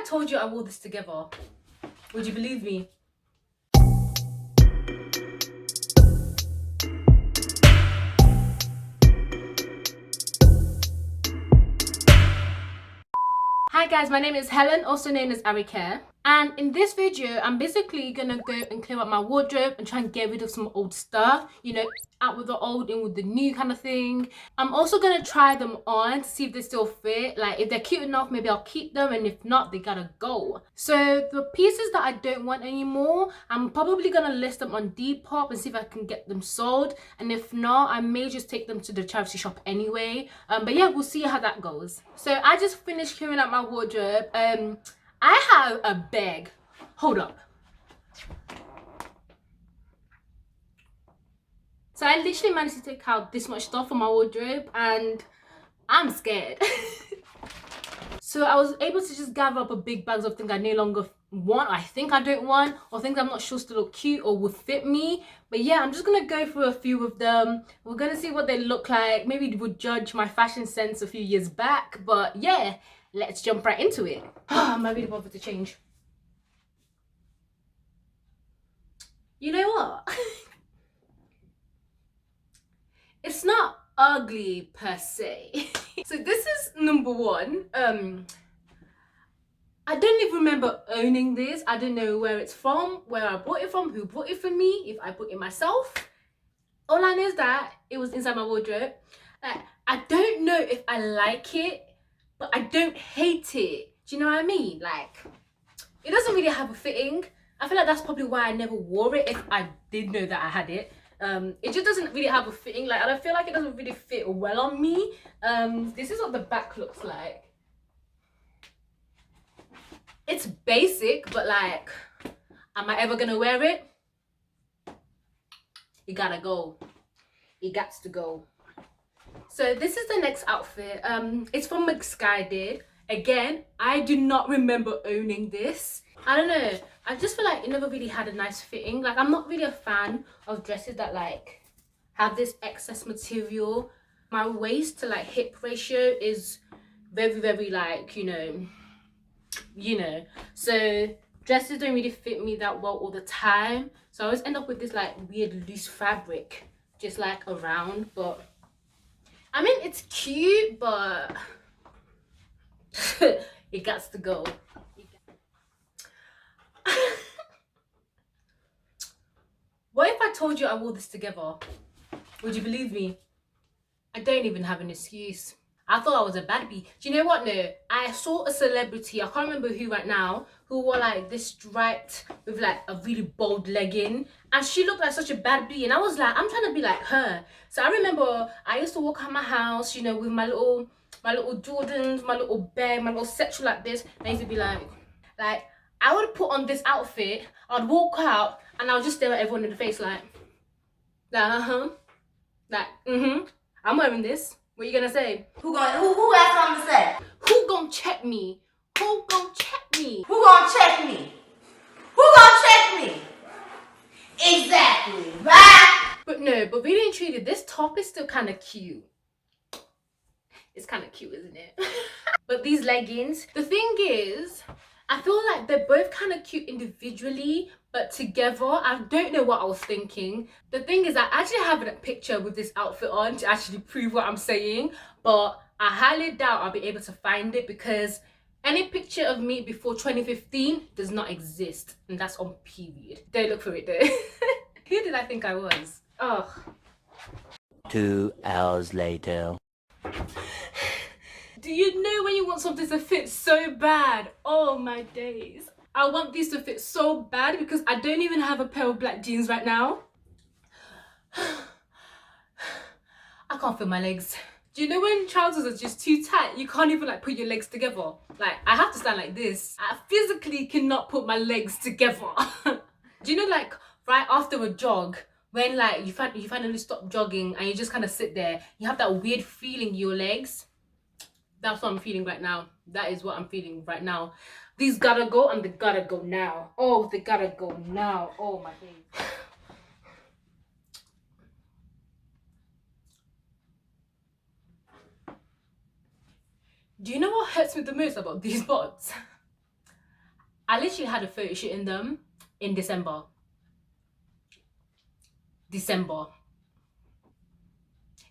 told you I wore this together, would you believe me? Hi guys, my name is Helen, also known as Arike. And in this video, I'm basically gonna go and clear up my wardrobe and try and get rid of some old stuff. You know, out with the old, in with the new kind of thing. I'm also gonna try them on to see if they still fit. Like, if they're cute enough, maybe I'll keep them, and if not, they gotta go. So the pieces that I don't want anymore, I'm probably gonna list them on Depop and see if I can get them sold. And if not, I may just take them to the charity shop anyway. But yeah, we'll see how that goes. So I just finished clearing out my wardrobe. I have a bag. Hold up. So I literally managed to take out this much stuff from my wardrobe and I'm scared. So I was able to just gather up a big bags of things I no longer want, I think I don't want, or things I'm not sure still look cute or would fit me. But yeah, I'm just gonna go through a few of them. We're gonna see what they look like. Maybe they would judge my fashion sense a few years back. But yeah, let's jump right into it. I'm not really bothered to change. You know what? It's not ugly per se. So this is number one. I don't even remember owning this. I don't know where it's from, where I bought it from, who bought it for me, if I bought it myself. All I know is that it was inside my wardrobe. I don't know if I like it, but I don't hate it. Do you know what I mean? Like, it doesn't really have a fitting. I feel like that's probably why I never wore it if I did know that I had it. It just doesn't really have a fitting. Like, I don't feel like it doesn't really fit well on me. This is what the back looks like. It's basic, but like, am I ever gonna wear it? It gotta go. It gots to go. So this is the next outfit. It's from Misguided. Again, I do not remember owning this. I don't know. I just feel like it never really had a nice fitting. Like, I'm not really a fan of dresses that like have this excess material. My waist to like hip ratio is very, very like, you know. So dresses don't really fit me that well all the time. So I always end up with this like weird loose fabric just like around. But I mean, it's cute, but it gots to go. What if I told you I wore this together? Would you believe me? I don't even have an excuse. I thought I was a bad bee. Do you know what? No, I saw a celebrity, I can't remember who right now, who wore like this striped with like a really bold legging, and she looked like such a bad bee, and I was like, I'm trying to be like her. So I remember I used to walk out my house, you know, with my little Jordans, my little bag, my little satchel like this. And I used to be like I would put on this outfit, I'd walk out, and I would just stare at everyone in the face like I'm wearing this. What are you gonna say? Who got something to say? Who gonna check me? Who gonna check me? Who gonna check me? Who gonna check me? Exactly. Bye. But really and truly, this top is still kind of cute. It's kind of cute, isn't it? But these leggings, the thing is, I feel like they're both kind of cute individually, but together, I don't know what I was thinking. The thing is, I actually have a picture with this outfit on to actually prove what I'm saying, but I highly doubt I'll be able to find it because any picture of me before 2015 does not exist, and that's on period. Don't look for it though. Who did I think I was? Oh. 2 hours later. Do you know when you want something to fit so bad? Oh my days. I want these to fit so bad because I don't even have a pair of black jeans right now. I can't feel my legs. Do you know when trousers are just too tight, you can't even like put your legs together? Like, I have to stand like this. I physically cannot put my legs together. Do you know, like, right after a jog, when like you finally stop jogging and you just kind of sit there, you have that weird feeling in your legs? That's what I'm feeling right now. That is what I'm feeling right now. These gotta go, and they gotta go now. Oh, they gotta go now. Oh my days. Do you know what hurts me the most about these bottoms? I literally had a photo shoot in them in December.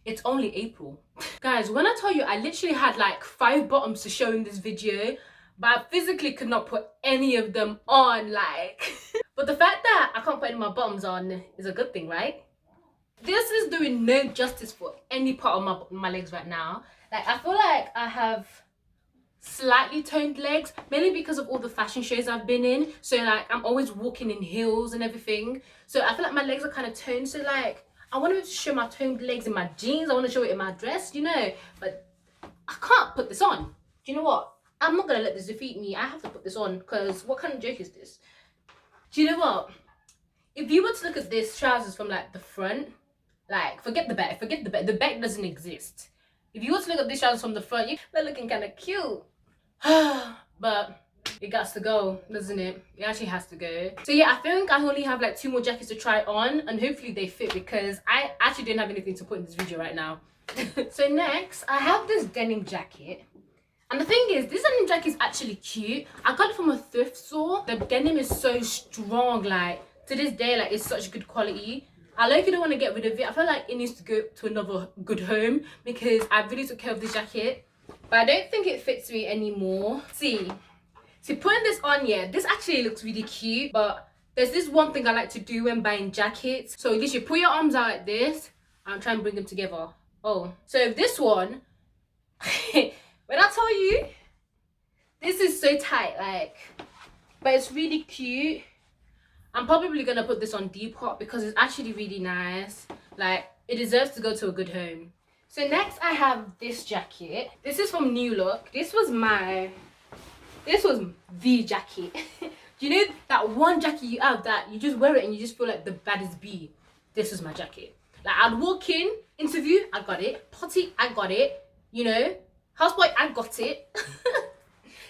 It's only April. Guys, when I tell you I literally had like 5 bottoms to show in this video, but I physically could not put any of them on, like. But the fact that I can't put any of my bottoms on is a good thing, right? This is doing no justice for any part of my legs right now. Like, I feel like I have slightly toned legs, mainly because of all the fashion shows I've been in. So like, I'm always walking in heels and everything. So I feel like my legs are kind of toned. So like, I want to show my toned legs in my jeans. I want to show it in my dress, you know. But I can't put this on. Do you know what? I'm not going to let this defeat me. I have to put this on because what kind of joke is this? Do you know what? If you were to look at this trousers from like the front, like forget the back, the back doesn't exist. If you were to look at these trousers from the front, they're looking kind of cute. But it got to go, doesn't it? It actually has to go. So yeah, I think I only have like 2 more jackets to try on, and hopefully they fit because I actually don't have anything to put in this video right now. So next, I have this denim jacket. And the thing is, this denim jacket is actually cute. I got it from a thrift store. The denim is so strong, like to this day, like it's such good quality. I like, you don't want to get rid of it. I feel like it needs to go to another good home because I really took care of this jacket. But I don't think it fits me anymore. See, putting this on, yeah, this actually looks really cute. But there's this one thing I like to do when buying jackets. So you literally put your arms out like this and try and bring them together. Oh, so this one, when I tell you, this is so tight, like, but it's really cute. I'm probably gonna put this on Depop because it's actually really nice. Like, it deserves to go to a good home. So next I have this jacket. This is from New Look. This was the jacket. Do you know that one jacket you have that you just wear it and you just feel like the baddest bee? This was my jacket. Like, I'd walk in, interview, I got it. Party, I got it. You know, houseboy, I got it.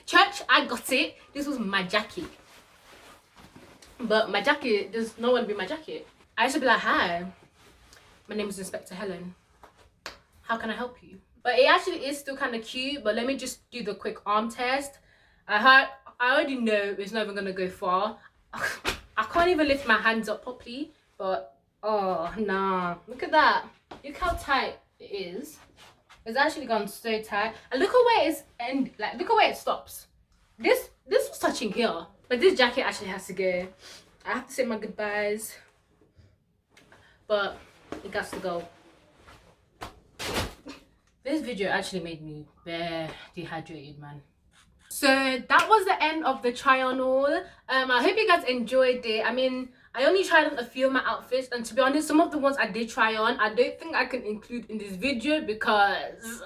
Church, I got it. This was my jacket. But my jacket does not want to be my jacket. I used to be like, hi, my name is Inspector Helen. How can I help you? But it actually is still kind of cute. But let me just do the quick arm test. I already know it's not even going to go far. I can't even lift my hands up properly. But, oh, nah. Look at that. Look how tight it is. It's actually gone so tight. And look at where it's end. Like, look at where it stops. This was touching here. But this jacket actually has to go. I have to say my goodbyes. But it got to go. This video actually made me very dehydrated, man. So that was the end of the try on haul. I hope you guys enjoyed it. I mean, I only tried on a few of my outfits, and to be honest, some of the ones I did try on, I don't think I can include in this video because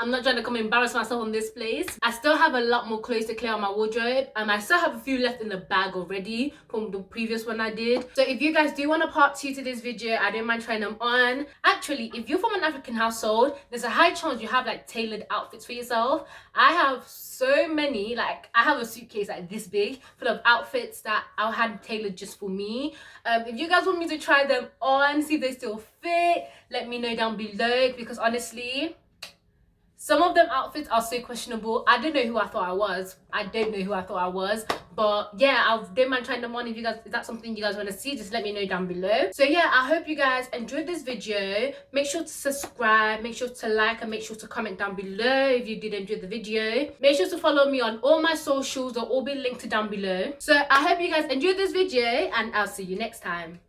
I'm not trying to come embarrass myself on this place. I still have a lot more clothes to clear out my wardrobe. I still have a few left in the bag already from the previous one I did. So if you guys do want a part 2 to this video, I don't mind trying them on. Actually, if you're from an African household, there's a high chance you have like tailored outfits for yourself. I have so many, like I have a suitcase like this big full of outfits that I had tailored just for me. If you guys want me to try them on, see if they still fit, let me know down below because honestly, some of them outfits are so questionable. I don't know who I thought I was. But yeah, I don't mind trying them on. If you guys, if that's something you guys want to see, just let me know down below. So yeah, I hope you guys enjoyed this video. Make sure to subscribe, make sure to like, and make sure to comment down below if you did enjoy the video. Make sure to follow me on all my socials. They'll all be linked down below. So I hope you guys enjoyed this video, and I'll see you next time.